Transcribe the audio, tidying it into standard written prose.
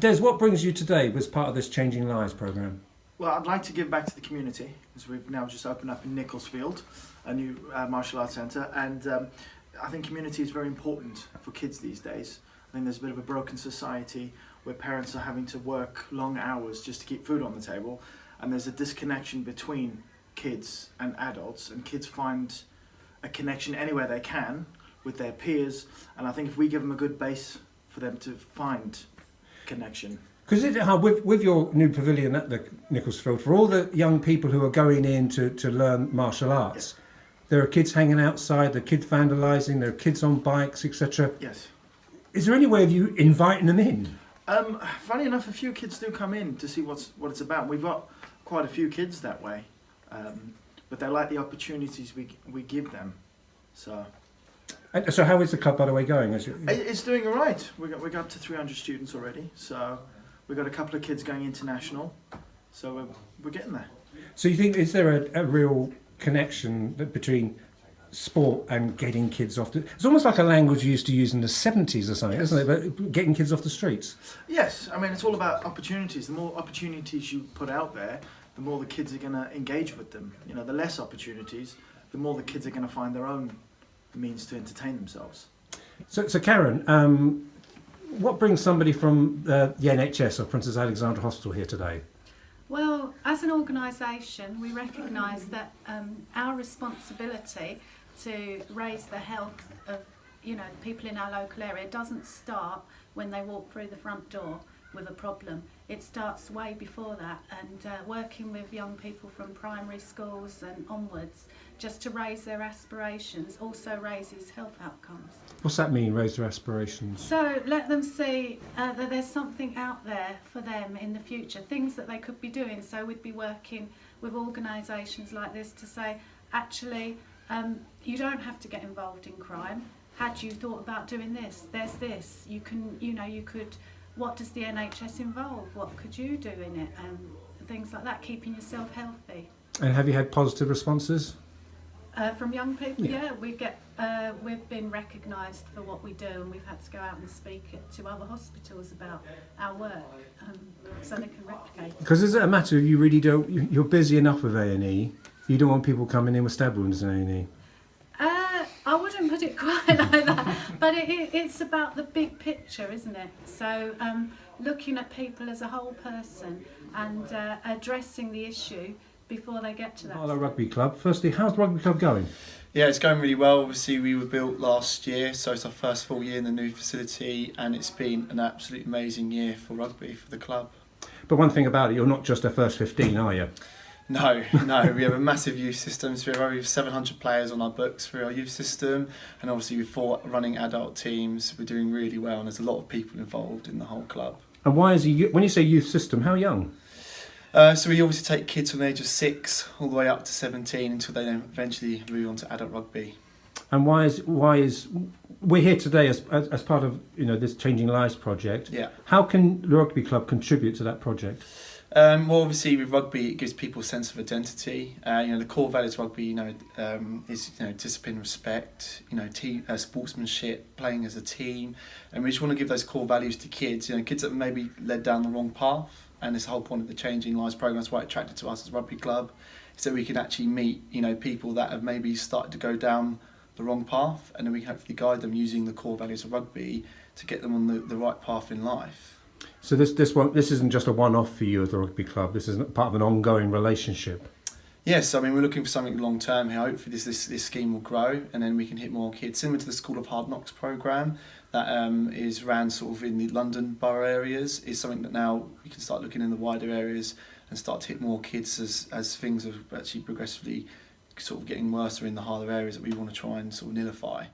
Des, what brings you today as part of this Changing Lives programme? Well, I'd like to give back to the community, as we've now just opened up in Nicholasfield, a new martial arts centre, and I think community is very important for kids these days. I think there's a bit of a broken society where parents are having to work long hours just to keep food on the table, and there's a disconnection between kids and adults, and kids find a connection anywhere they can with their peers, and I think if we give them a good base for them to find connection. Because with your new pavilion at the Nicholasfield, for all the young people who are going in to learn martial arts, there are kids hanging outside, there are kids vandalising, there are kids on bikes, etc. Yes. Is there any way of you inviting them in? Funny enough, a few kids do come in to see what it's about. We've got quite a few kids that way, but they like the opportunities we give them. So how is the club, by the way, going? It's doing all right. We got up to 300 students already, so we've got a couple of kids going international, so we're getting there. So you think, is there a real connection between sport and getting kids off it's almost like a language you used to use in the 70s or something, isn't it? But getting kids off the streets. Yes, I mean, it's all about opportunities. The more opportunities you put out there, the more the kids are going to engage with them. You know, the less opportunities, the more the kids are going to find their own means to entertain themselves. So Karen, what brings somebody from the NHS or Princess Alexandra Hospital here today? Well, as an organisation, we recognise that our responsibility to raise the health of, people in our local area doesn't start when they walk through the front door with a problem. It starts way before that, and working with young people from primary schools and onwards, just to raise their aspirations, also raises health outcomes. What's that mean, raise their aspirations? So let them see that there's something out there for them in the future, things that they could be doing. So we'd be working with organisations like this to say, actually, you don't have to get involved in crime. Had you thought about doing this? There's this. You can, you could. What does the NHS involve? What could you do in it? Things like that, keeping yourself healthy. And have you had positive responses? From young people, yeah, we've been recognised for what we do, and we've had to go out and speak to other hospitals about our work, so they can replicate. Because is it a matter of you're busy enough with A&E, you don't want people coming in with stab wounds in A&E? I wouldn't put it quite like that, but it's about the big picture, isn't it? So looking at people as a whole person and addressing the issue before they get to that. Harlow Rugby Club. Firstly, how's the rugby club going? Yeah, it's going really well. Obviously, we were built last year, so it's our first full year in the new facility, and it's been an absolutely amazing year for rugby, for the club. But one thing about it, you're not just a first 15, are you? No, we have a massive youth system, so we have over 700 players on our books for our youth system, and obviously with 4 running adult teams, we're doing really well, and there's a lot of people involved in the whole club. And why when you say youth system, how young? So we obviously take kids from the age of 6 all the way up to 17 until they then eventually move on to adult rugby. And why is we're here today as part of this Changing Lives project? Yeah. How can the rugby club contribute to that project? Well, obviously with rugby, it gives people a sense of identity. The core values of rugby, is discipline, respect, team sportsmanship, playing as a team, and we just want to give those core values to kids. Kids that maybe led down the wrong path, and this whole point of the Changing Lives programme is why it attracted to us as a rugby club, so we can actually meet people that have maybe started to go down the wrong path, and then we can hopefully guide them using the core values of rugby to get them on the right path in life. So this isn't just a one-off for you as the rugby club. This is part of an ongoing relationship. Yes, I mean we're looking for something long term here. Hopefully this scheme will grow, and then we can hit more kids. Similar to the School of Hard Knocks programme that is ran sort of in the London borough areas, is something that now we can start looking in the wider areas and start to hit more kids as things are actually progressively sort of getting worse in the harder areas that we want to try and sort of nillify.